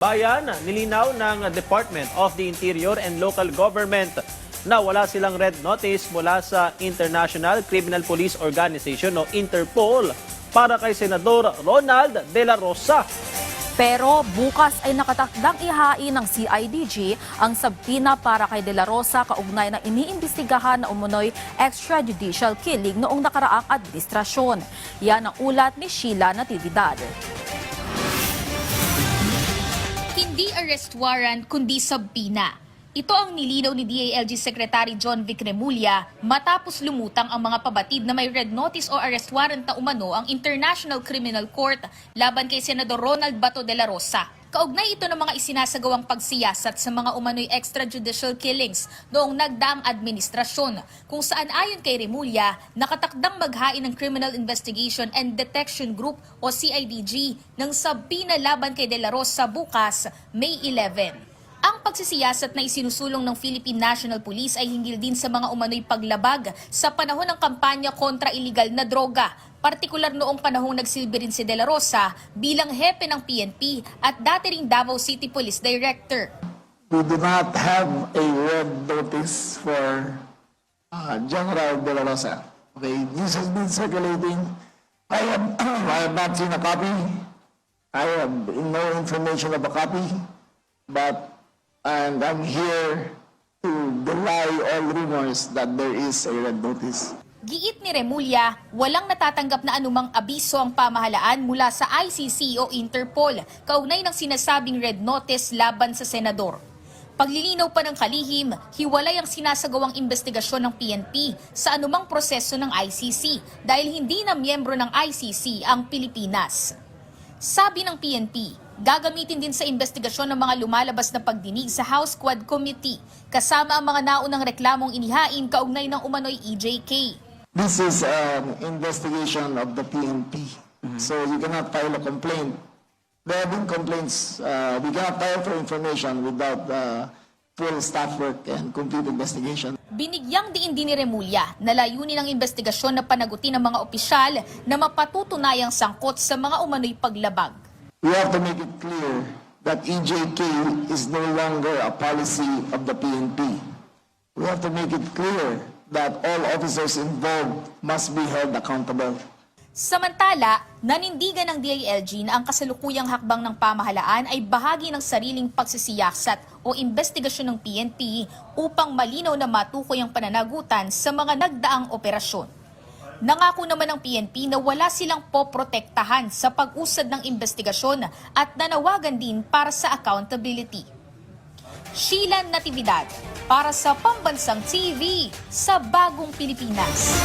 Bayan, nilinaw ng Department of the Interior and Local Government na wala silang red notice mula sa International Criminal Police Organization o Interpol para kay Senador Ronald De La Rosa. Pero bukas ay nakatakdang ihain ng CIDG ang sabtina para kay De La Rosa kaugnay ng iniimbestigahan na umunoy extrajudicial killing noong nakaraang administrasyon. Yan ang ulat ni Sheila Natividad. Hindi arrest warrant kundi sabina. Ito ang nilinaw ni DILG Secretary John Vic Remulla matapos lumutang ang mga pabatid na may red notice o arrest warrant na umano ang International Criminal Court laban kay Senador Ronald Bato de la Rosa. Kaugnay ito ng mga isinasagawang pagsiyasat sa mga umano'y extrajudicial killings noong nagdaang administrasyon kung saan ayon kay Remulla, nakatakdang maghain ng Criminal Investigation and Detection Group o CIDG ng sabina laban kay De La Rosa bukas, May 11. Ang pagsisiyasat na isinusulong ng Philippine National Police ay hinggil din sa mga umano'y paglabag sa panahon ng kampanya kontra iligal na droga, partikular noong panahong nagsilbi rin si De La Rosa bilang hepe ng PNP at dati ring Davao City Police Director. We do not have a red notice for General De La Rosa. Okay, this has been circulating. I have not seen a copy. I have no information of a copy, and I'm here to belie all rumors that there is a red notice. Giit ni Remulla, walang natatanggap na anumang abiso ang pamahalaan mula sa ICC o Interpol kaugnay ng sinasabing red notice laban sa senador. Paglilinaw pa ng kalihim, hiwalay ang sinasagawang investigasyon ng PNP sa anumang proseso ng ICC dahil hindi na miyembro ng ICC ang Pilipinas. Sabi ng PNP, gagamitin din sa investigasyon ng mga lumalabas na pagdinig sa House Quad Committee kasama ang mga naunang reklamong inihain kaugnay ng umano'y EJK. This is an investigation of the PNP, so you cannot file a complaint. There have been complaints. We cannot file for information without full staff work and complete investigation. Binigyang diin din ni Remulla na layunin ng investigasyon na panagutin ng mga opisyal na mapatutunayang sangkot sa mga umano'y paglabag. We have to make it clear that EJK is no longer a policy of the PNP. We have to make it clear that all officers involved must be held accountable. Samantala, nanindigan ng DILG na ang kasalukuyang hakbang ng pamahalaan ay bahagi ng sariling pagsisiyasat o investigasyon ng PNP upang malinaw na matukoy ang pananagutan sa mga nagdaang operasyon. Nangako naman ng PNP na wala silang poprotektahan sa pag-usad ng investigasyon at nanawagan din para sa accountability. Sheila Natividad para sa Pambansang TV sa Bagong Pilipinas.